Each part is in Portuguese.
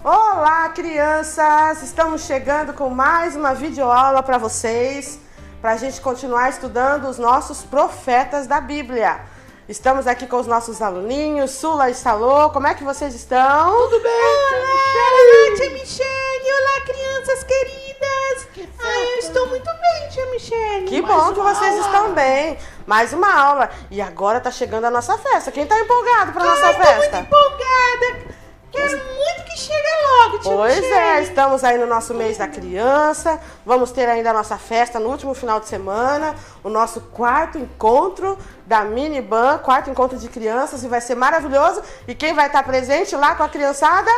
Olá, crianças! Estamos chegando com mais uma videoaula para vocês, para a gente continuar estudando os nossos profetas da Bíblia. Estamos aqui com os nossos aluninhos, Sula e Salô. Como é que vocês estão? Tudo bem? Olá, tia Michele! Olá, crianças queridas! Eu estou muito bem, tia Michele! Que bom que vocês estão bem! Mais uma aula. E agora tá chegando a nossa festa. Quem tá empolgado para nossa festa? Eu estou muito empolgada! Quero muito que chegue logo, tia Pois Michele! é, estamos aí no nosso mês da criança. Vamos ter ainda a nossa festa no último final de semana. O nosso quarto encontro da Miniban, quarto encontro de crianças. E vai ser maravilhoso. E quem vai estar presente lá com a criançada?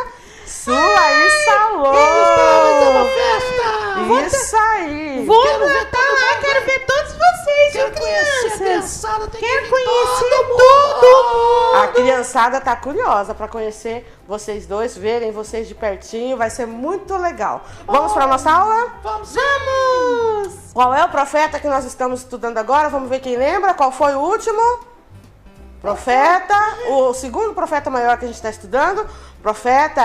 Sula e Salô! Uma festa! Isso aí! Vou estar lá, quero ver todos vocês, Quero conhecer a crianças! criançada, tem Quero que vir conhecer todo todo A criançada tá curiosa para conhecer vocês dois, verem vocês de pertinho. Vai ser muito legal. Vamos para nossa aula? Vamos! Qual é o profeta que nós estamos estudando agora? Vamos ver quem lembra. Qual foi o último? Profeta. O segundo profeta maior que a gente está estudando. Profeta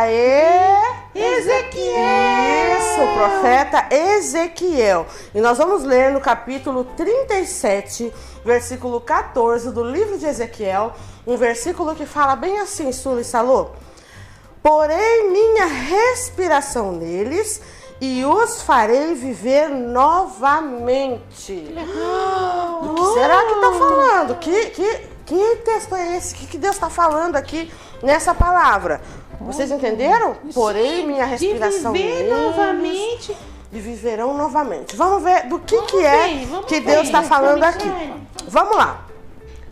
Ezequiel! Isso, o profeta Ezequiel. E nós vamos ler no capítulo 37, versículo 14 do livro de Ezequiel. Um versículo que fala bem assim, Sula e Salô. Porém minha respiração neles e os farei viver novamente. O que será que está falando? Que texto é esse? O que Deus está falando aqui nessa palavra? Vocês entenderam? Porém minha respiração De viver neles novamente. e viverão novamente. Vamos ver do que Deus está falando aqui. Vamos lá.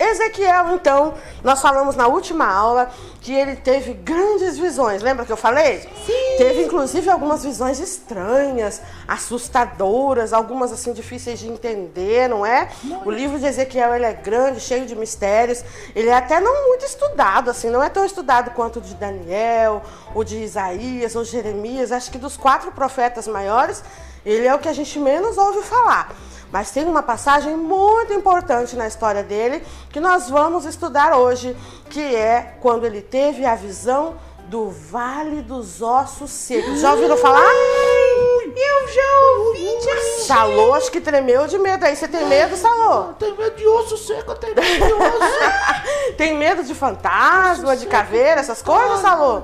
Ezequiel, então, nós falamos na última aula que ele teve grandes visões. Lembra que eu falei? Sim. Teve, inclusive, algumas visões estranhas, assustadoras, algumas, assim, difíceis de entender, não é? O livro de Ezequiel, ele é grande, cheio de mistérios. Ele é até não muito estudado, assim, não é tão estudado quanto o de Daniel, o de Isaías, ou Jeremias. Acho que dos 4 profetas maiores, ele é o que a gente menos ouve falar. Mas tem uma passagem muito importante na história dele que nós vamos estudar hoje, que é quando ele teve a visão do Vale dos Ossos Secos. Já ouviram falar? Eu já ouvi, tia Michele! Salô, acho que tremeu de medo. Aí você tem medo, Salô? Tem medo de osso seco, tem medo de osso. Tem medo de fantasma, de caveira, essas coisas, Salô?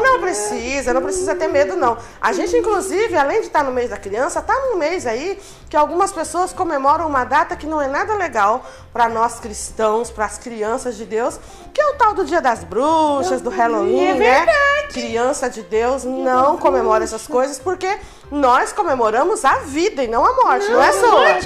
Não precisa ter medo, não. A gente, inclusive, além de estar no mês da criança, está num mês aí que algumas pessoas comemoram uma data que não é nada legal para nós cristãos, para as crianças de Deus, que é o tal do Dia das Bruxas, do Halloween, né? Criança de Deus não comemora essas coisas porque nós comemoramos a vida e não a morte, não é, Sula?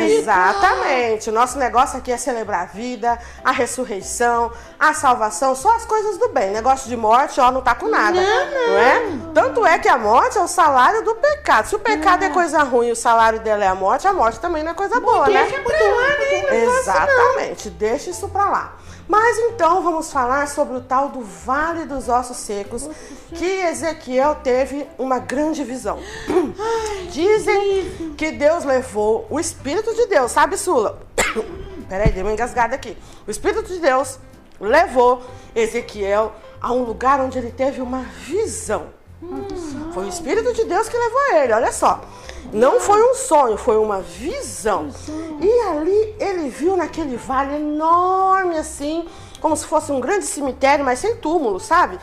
Exatamente. O nosso negócio aqui é celebrar a vida, a ressurreição, a salvação, só as coisas do bem. Negócio de morte, ó, não tá com nada, não é? Tanto é que a morte é o salário do pecado. Se o pecado é coisa ruim e o salário dela é a morte também não é coisa boa, né? Deixa pra lá, né? Exatamente, deixa isso pra lá. Mas então vamos falar sobre o tal do Vale dos Ossos Secos, que Ezequiel teve uma grande visão. Dizem que Deus levou o Espírito de Deus, sabe, Sula? Peraí, dei uma engasgada aqui. O Espírito de Deus levou Ezequiel a um lugar onde ele teve uma visão. Foi o Espírito de Deus que levou ele, olha só. Não foi um sonho, foi uma visão. E ali ele viu naquele vale enorme assim, como se fosse um grande cemitério, mas sem túmulo, sabe?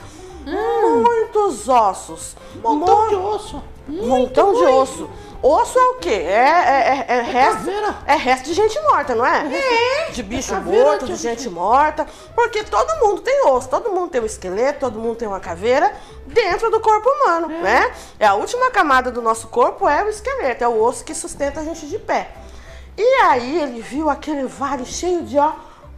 Muitos ossos. Montão de osso. Montão de osso. Osso é o quê? É resto de gente morta, não é? De bicho morto, de gente morta. Porque todo mundo tem osso, todo mundo tem um esqueleto, todo mundo tem uma caveira dentro do corpo humano, né? É a última camada do nosso corpo, é o esqueleto, é o osso que sustenta a gente de pé. E aí ele viu aquele vale cheio de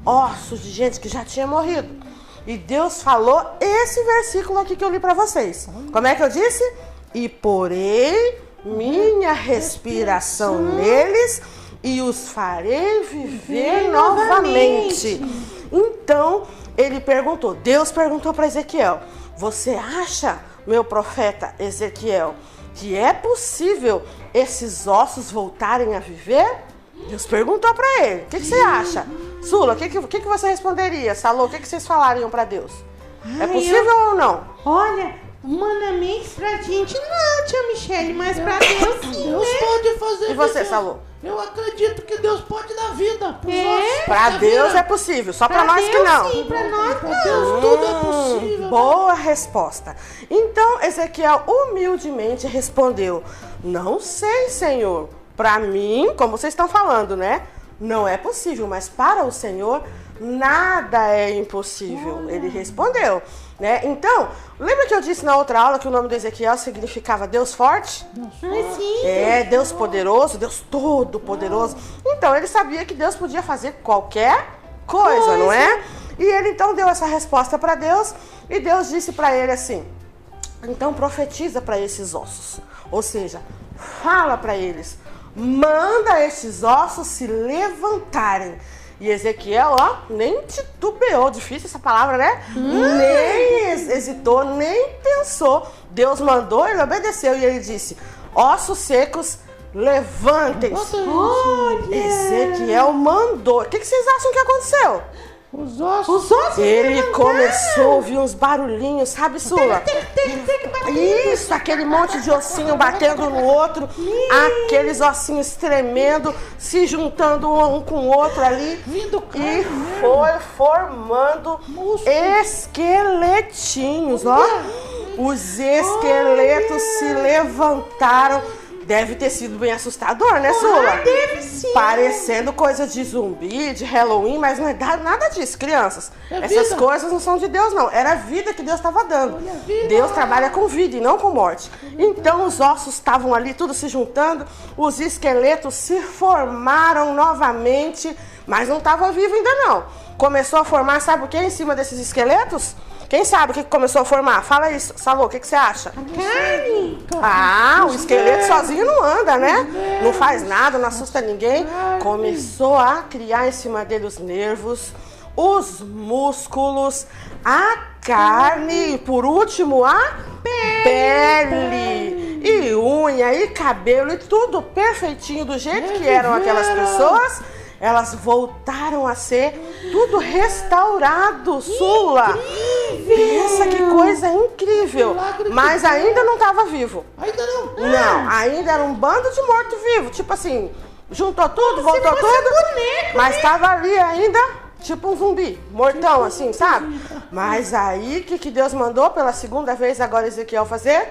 ossos de gente que já tinha morrido. E Deus falou esse versículo aqui que eu li para vocês. Como é que eu disse? E porém minha respiração neles e os farei viver novamente. Então ele perguntou, Deus perguntou para Ezequiel, você acha, meu profeta Ezequiel, que é possível esses ossos voltarem a viver? Deus perguntou para ele. O que você acha? Sula, o que você responderia? Salô, o que vocês falariam para Deus? É possível ou não? Olha, humanamente pra gente não, tia Michele, mas pra Deus sim, Deus pode fazer. E você, isso. Salô? Eu acredito que Deus pode dar vida pros É? ossos. Para da Deus vida. é possível, só para Pra nós que Deus não. sim, pra nós Pra não. Deus tudo é possível. Boa resposta. Então Ezequiel humildemente respondeu: não sei, Senhor. Para mim, como vocês estão falando, né? Não é possível, mas para o Senhor nada é impossível. Ele respondeu, né? Então, lembra que eu disse na outra aula que o nome de Ezequiel significava Deus forte? Sim. É, Deus poderoso, Deus todo poderoso. Então, ele sabia que Deus podia fazer qualquer coisa, não é? E ele então deu essa resposta para Deus e Deus disse para ele assim: então profetiza para esses ossos, ou seja, fala para eles, manda esses ossos se levantarem. E Ezequiel, ó, nem titubeou, difícil essa palavra, né? Nem hesitou, nem pensou. Deus mandou, ele obedeceu e ele disse: ossos secos, levantem-se. Ezequiel mandou. O que vocês acham que aconteceu? Os ossos. Ele começou a ouvir uns barulhinhos, sabe, Sula? Isso, aquele monte de ossinho batendo no outro, aqueles ossinhos tremendo, se juntando um com o outro ali. Vindo E foi formando esqueletinhos, ó. Os esqueletos se levantaram. Deve ter sido bem assustador, né, Sula? Deve sim. Parecendo coisa de zumbi, de Halloween, mas não é nada disso, crianças. É Essas vida. coisas não são de Deus, não. Era a vida que Deus estava dando. Olha a vida. Deus trabalha com vida e não com morte. Então os ossos estavam ali, tudo se juntando, os esqueletos se formaram novamente, mas não estava vivo ainda não. Começou a formar, sabe o que em cima desses esqueletos? Quem sabe o que começou a formar? Fala isso, Salô, o que você acha? Carne. Ah, o esqueleto sozinho não anda, né? Não faz nada, não assusta ninguém. Começou a criar em cima dele os nervos, os músculos, a carne e, por último, a pele. E unha, e cabelo, e tudo perfeitinho do jeito que eram aquelas pessoas. Elas voltaram a ser tudo restaurado, Sula. Pensa que coisa incrível. Mas ainda não estava vivo. Ainda não. Não, ainda era um bando de morto-vivo. Tipo assim, juntou tudo, voltou tudo. Mas estava ali ainda, tipo um zumbi, mortão assim, sabe? Mas aí, o que Deus mandou pela segunda vez agora Ezequiel fazer?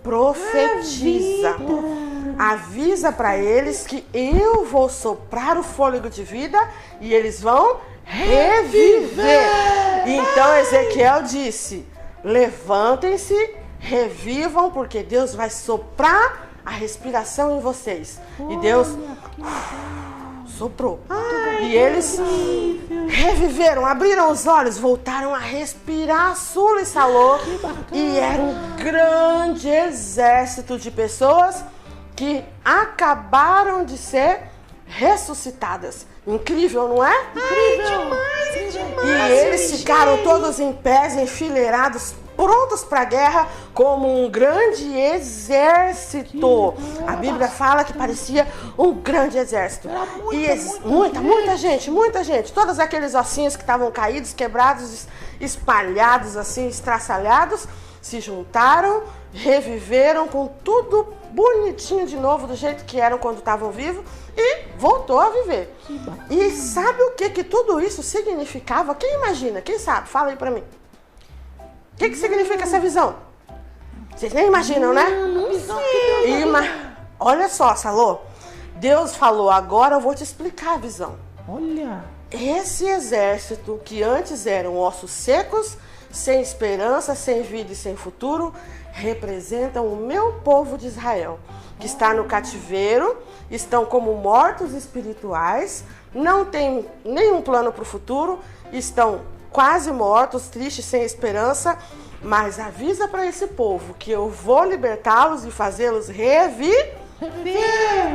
Profetiza. Avisa para eles que eu vou soprar o fôlego de vida e eles vão reviver. Então Ezequiel disse: levantem-se, revivam, porque Deus vai soprar a respiração em vocês. E Deus soprou. E eles reviveram, abriram os olhos, voltaram a respirar, Sula e Salô. E era um grande exército de pessoas que acabaram de ser ressuscitadas. Incrível, não é? Demais. E eles ficaram todos em pés, enfileirados, prontos para a guerra, como um grande exército. A Bíblia fala que parecia um grande exército. Muita gente. Todos aqueles ossinhos que estavam caídos, quebrados, espalhados assim, estraçalhados, se juntaram, reviveram com tudo bonitinho de novo, do jeito que eram quando estavam vivos, e voltou a viver. E sabe o que tudo isso significava? Quem imagina? Quem sabe? Fala aí pra mim. O que significa essa visão? Vocês nem imaginam, né? Não sei. Olha só, Salô. Deus falou: agora eu vou te explicar a visão. Olha. Esse exército que antes eram ossos secos, sem esperança, sem vida e sem futuro, representam o meu povo de Israel, que está no cativeiro, estão como mortos espirituais, não tem nenhum plano para o futuro, estão quase mortos, tristes, sem esperança, mas avisa para esse povo que eu vou libertá-los e fazê-los reviver.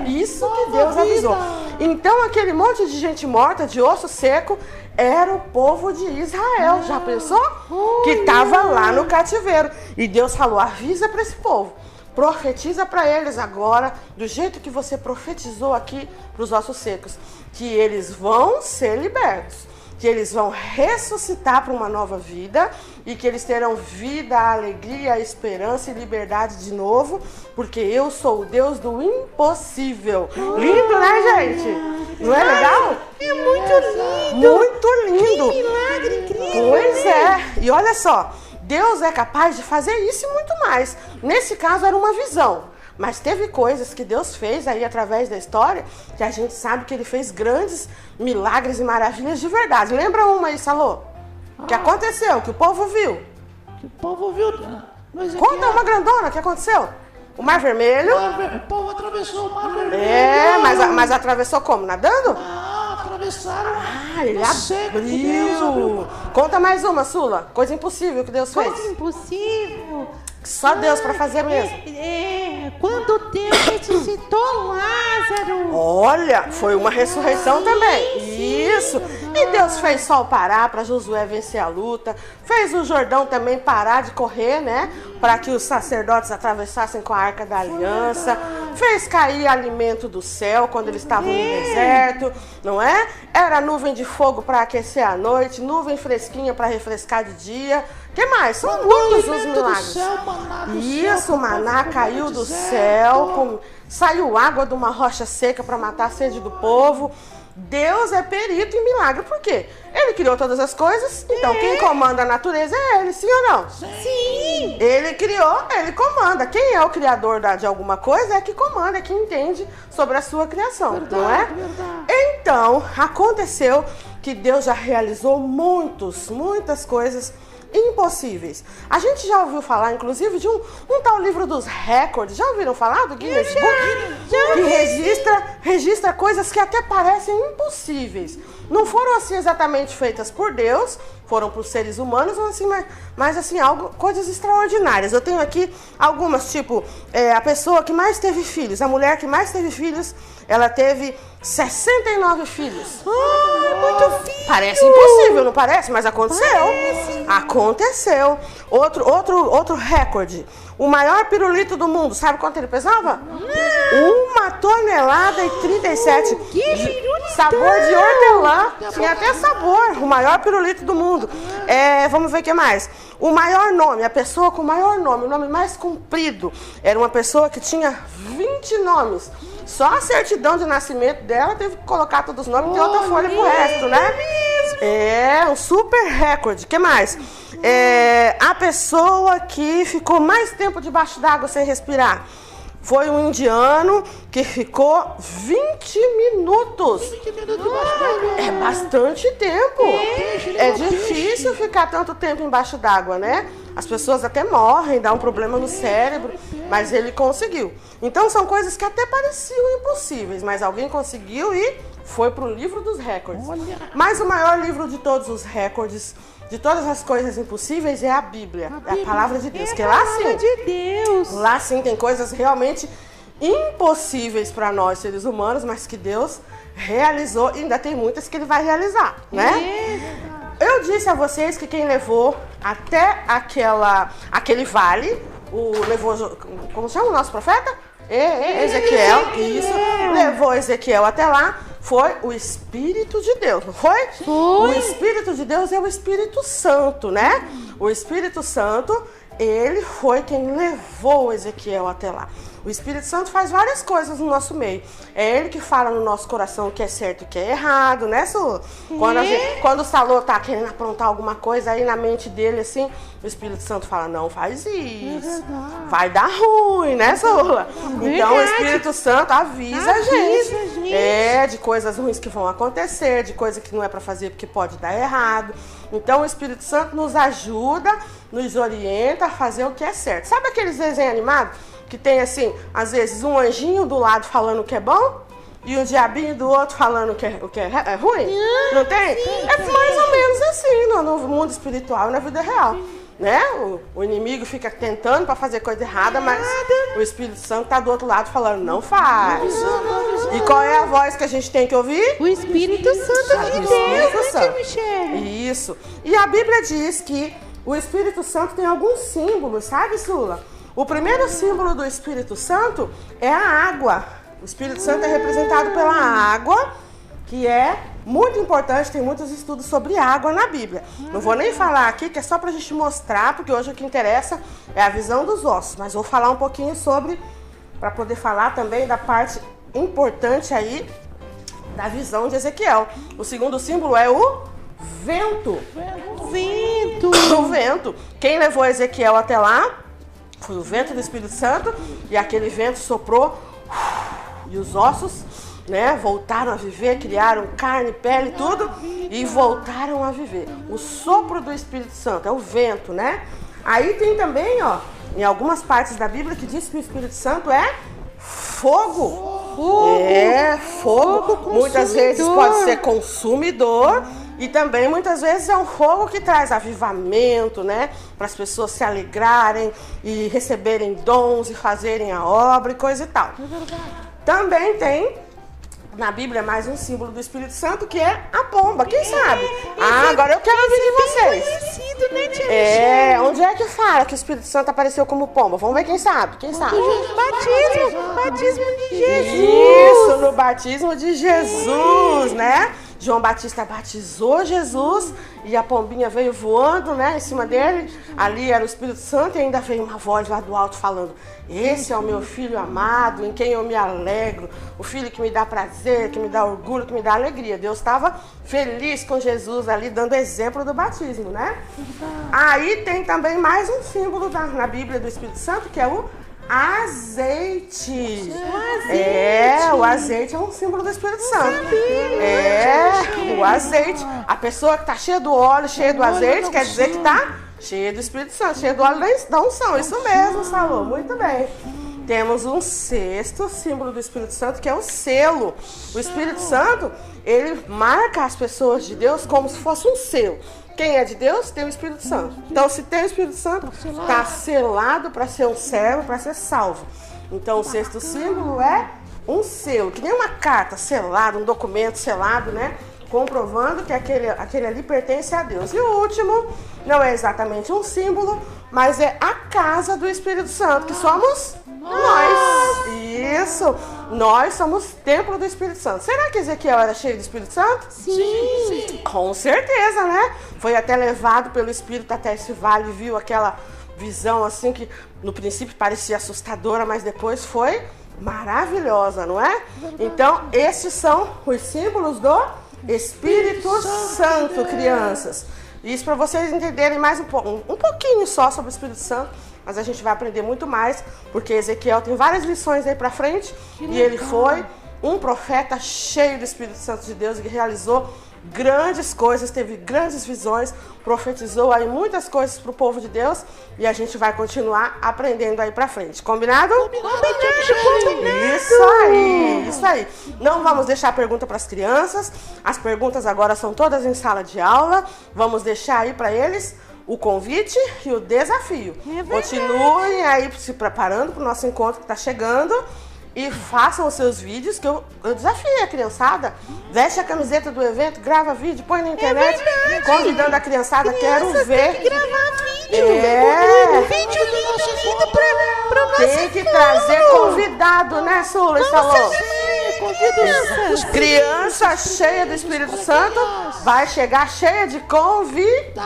Isso que Deus avisou. Então aquele monte de gente morta, de osso seco, era o povo de Israel. Já pensou? Que estava lá no cativeiro. E Deus falou: avisa para esse povo, profetiza para eles agora, do jeito que você profetizou aqui para os ossos secos, que eles vão ser libertos, que eles vão ressuscitar para uma nova vida e que eles terão vida, alegria, esperança e liberdade de novo, porque eu sou o Deus do impossível. Lindo, né, gente? Não é legal? É muito lindo. Muito lindo. Que milagre incrível. Pois é. E olha só, Deus é capaz de fazer isso e muito mais. Nesse caso era uma visão. Mas teve coisas que Deus fez aí através da história que a gente sabe que Ele fez grandes milagres e maravilhas de verdade. Lembra uma aí, Salô? Que aconteceu, que o povo viu. Que o povo viu. Mas Conta uma grandona, que aconteceu? O Mar Vermelho. O povo atravessou o Mar Vermelho. É, mas atravessou como? Nadando? Ah, atravessaram. Ele no seco, Deus abriu. Conta mais uma, Sula. Coisa impossível que Deus fez. Coisa impossível. Só Deus pra fazer mesmo. Quando Deus ressuscitou Lázaro. Olha, foi uma ressurreição também. Isso. E Deus fez sol parar para Josué vencer a luta. Fez o Jordão também parar de correr, né? Para que os sacerdotes atravessassem com a Arca da Aliança. Fez cair alimento do céu quando eles estavam no deserto, não é? Era nuvem de fogo para aquecer a noite, nuvem fresquinha para refrescar de dia. Que mais? São muitos os milagres. Isso, o maná caiu do céu, saiu água de uma rocha seca para matar a sede do povo. Deus é perito em milagre. Por quê? Ele criou todas as coisas, então quem comanda a natureza é Ele, sim ou não? Sim. Ele criou, Ele comanda. Quem é o criador de alguma coisa é que comanda, é que entende sobre a sua criação, não é? Então, aconteceu que Deus já realizou muitas coisas impossíveis. A gente já ouviu falar, inclusive, de um tal livro dos recordes. Já ouviram falar do Guinness Book? Que registra coisas que até parecem impossíveis. Não foram assim exatamente feitas por Deus, foram para os seres humanos, mas assim, coisas extraordinárias. Eu tenho aqui algumas, tipo, a pessoa que mais teve filhos, a mulher que mais teve filhos, ela teve 69 filhos. Muito filho. Parece impossível, não parece? Mas aconteceu. Aconteceu. Outro recorde. O maior pirulito do mundo, sabe quanto ele pesava? 1,37 toneladas. Sabor de hortelã. Tinha até sabor. O maior pirulito do mundo. Vamos ver o que mais. O maior nome, a pessoa com o maior nome, o nome mais comprido, era uma pessoa que tinha 20 nomes. Só a certidão de nascimento dela teve que colocar todos os nomes e ter outra folha pro resto, né? É um super recorde. O que mais? A pessoa que ficou mais tempo debaixo d'água sem respirar foi um indiano que ficou 20 minutos. 20 minutos debaixo d'água. É bastante tempo. É difícil ficar tanto tempo embaixo d'água, né? As pessoas até morrem, dá um problema no cérebro, mas ele conseguiu. Então são coisas que até pareciam impossíveis, mas alguém conseguiu e foi para o livro dos recordes. Mas o maior livro de todos os recordes, de todas as coisas impossíveis, é a Bíblia. É a palavra de Deus. É que a lá palavra sim, de Deus. lá sim tem coisas realmente impossíveis para nós seres humanos, mas que Deus realizou e ainda tem muitas que Ele vai realizar, né? Eu disse a vocês que quem levou até aquele vale, como chama o nosso profeta? Ezequiel, isso, levou Ezequiel até lá, foi o Espírito de Deus, não foi? O Espírito de Deus é o Espírito Santo, né? O Espírito Santo, ele foi quem levou Ezequiel até lá. O Espírito Santo faz várias coisas no nosso meio. É ele que fala no nosso coração o que é certo e o que é errado, né, Su? Quando o Salô tá querendo aprontar alguma coisa aí na mente dele, assim, o Espírito Santo fala, não faz isso. Vai dar ruim, né, Sula? Então o Espírito Santo avisa a gente. De coisas ruins que vão acontecer, de coisa que não é pra fazer porque pode dar errado. Então o Espírito Santo nos ajuda, nos orienta a fazer o que é certo. Sabe aqueles desenhos animados? Que tem assim, às vezes um anjinho do lado falando o que é bom e um diabinho do outro falando o que é ruim? Não tem? É mais ou menos assim no mundo espiritual e na vida real, né? O inimigo fica tentando para fazer coisa errada, mas o Espírito Santo tá do outro lado falando, não faz. E qual é a voz que a gente tem que ouvir? O Espírito Santo de Deus, né, Michele? Isso. E a Bíblia diz que o Espírito Santo tem alguns símbolos, sabe, Sula? O primeiro símbolo do Espírito Santo é a água. O Espírito Santo é representado pela água, que é muito importante, tem muitos estudos sobre água na Bíblia. Não vou nem falar aqui, que é só pra gente mostrar, porque hoje o que interessa é a visão dos ossos. Mas vou falar um pouquinho sobre, para poder falar também da parte importante aí da visão de Ezequiel. O segundo símbolo é o vento. O vento. Quem levou Ezequiel até lá foi o vento do Espírito Santo, e aquele vento soprou e os ossos, né, voltaram a viver, criaram carne, pele, tudo, e voltaram a viver. O sopro do Espírito Santo é o vento, né? Aí tem também, ó, em algumas partes da Bíblia que diz que o Espírito Santo é fogo. É fogo. Muitas vezes pode ser consumidor. E também muitas vezes é um fogo que traz avivamento, né? Para as pessoas se alegrarem e receberem dons e fazerem a obra e coisa e tal. Também tem na Bíblia mais um símbolo do Espírito Santo, que é a pomba. Quem sabe? Agora eu quero ouvir de vocês. Conhecido, né, tia Michele? Onde é que fala que o Espírito Santo apareceu como pomba? Vamos ver quem sabe. Quem sabe? Batismo de Jesus. Isso, no batismo de Jesus, né? João Batista batizou Jesus e a pombinha veio voando, né, em cima dele. Ali era o Espírito Santo e ainda veio uma voz lá do alto falando: esse é o meu filho amado, em quem eu me alegro. O filho que me dá prazer, que me dá orgulho, que me dá alegria. Deus estava feliz com Jesus ali, dando exemplo do batismo, né? Aí tem também mais um símbolo na Bíblia do Espírito Santo, que é o azeite. O azeite é um símbolo do Espírito Santo. O azeite. A pessoa que está cheia do óleo, cheia do azeite, quer dizer que está cheia do Espírito Santo, cheia do óleo da unção. Isso mesmo, Salô. Muito bem. Temos um sexto símbolo do Espírito Santo, que é o selo. O Espírito Santo, ele marca as pessoas de Deus como se fosse um selo. Quem é de Deus tem o Espírito Santo. Então, se tem o Espírito Santo, está selado para ser um servo, para ser salvo. Então, o sexto símbolo é um selo, que nem uma carta selada, um documento selado, né? Comprovando que aquele ali pertence a Deus. E o último não é exatamente um símbolo, mas é a casa do Espírito Santo, que somos nós. Isso. Nós somos templo do Espírito Santo. Será que Ezequiel era cheio do Espírito Santo? Sim. Com certeza, né? Foi até levado pelo Espírito até esse vale, viu aquela visão assim que no princípio parecia assustadora, mas depois foi maravilhosa, não é? Então, esses são os símbolos do Espírito Santo, crianças. Isso para vocês entenderem mais um pouquinho só sobre o Espírito Santo, mas a gente vai aprender muito mais, porque Ezequiel tem várias lições aí para frente, e ele foi um profeta cheio do Espírito Santo de Deus, que realizou grandes coisas, teve grandes visões, profetizou aí muitas coisas para o povo de Deus, e a gente vai continuar aprendendo aí para frente. Combinado? Isso aí. Não vamos deixar pergunta para as crianças. As perguntas agora são todas em sala de aula. Vamos deixar aí para eles o convite e o desafio. Continuem aí se preparando para o nosso encontro que está chegando. E façam os seus vídeos, que eu desafiei a criançada. Veste a camiseta do evento, grava vídeo, põe na internet, convidando a criançada, quero ver. Tem que gravar vídeo. Vídeo lindo pra nós. Tem que trazer convidado, né, Sula e Salô? Criança cheia do Espírito Santo vai chegar cheia de convidados.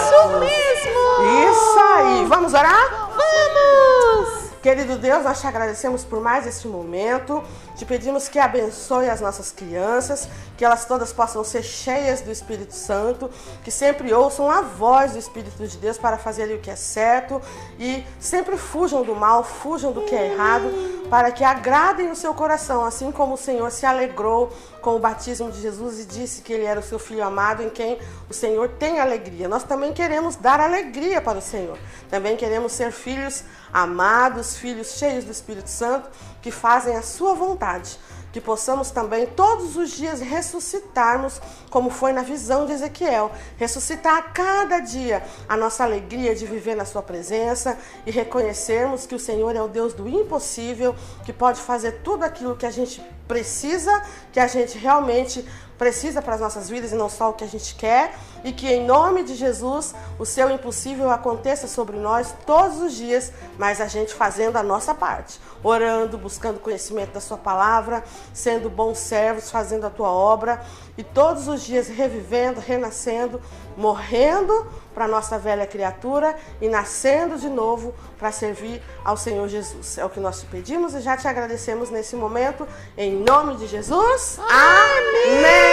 Isso mesmo. Isso aí. Vamos orar? Vamos. Querido Deus, nós te agradecemos por mais este momento, te pedimos que abençoe as nossas crianças, que elas todas possam ser cheias do Espírito Santo, que sempre ouçam a voz do Espírito de Deus para fazerem o que é certo e sempre fujam do mal, fujam do que é errado, para que agradem o seu coração, assim como o Senhor se alegrou com o batismo de Jesus e disse que ele era o seu Filho amado, em quem o Senhor tem alegria. Nós também queremos dar alegria para o Senhor, também queremos ser filhos amados, filhos cheios do Espírito Santo, que fazem a sua vontade. Que que possamos também todos os dias ressuscitarmos, como foi na visão de Ezequiel, ressuscitar a cada dia a nossa alegria de viver na sua presença e reconhecermos que o Senhor é o Deus do impossível, que pode fazer tudo aquilo que a gente precisa, que a gente realmente precisa para as nossas vidas e não só o que a gente quer, e que em nome de Jesus o seu impossível aconteça sobre nós todos os dias, mas a gente fazendo a nossa parte, orando, buscando conhecimento da sua palavra, sendo bons servos, fazendo a tua obra e todos os dias revivendo, renascendo, morrendo para a nossa velha criatura e nascendo de novo para servir ao Senhor Jesus. É o que nós te pedimos e já te agradecemos nesse momento, em nome de Jesus. Amém!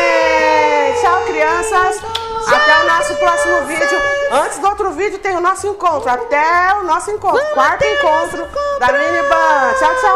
Tchau, crianças! Até o nosso próximo vídeo. Antes do outro vídeo tem o nosso encontro. Até o nosso encontro. Quarto encontro da Mini Ban. Tchau, tchau!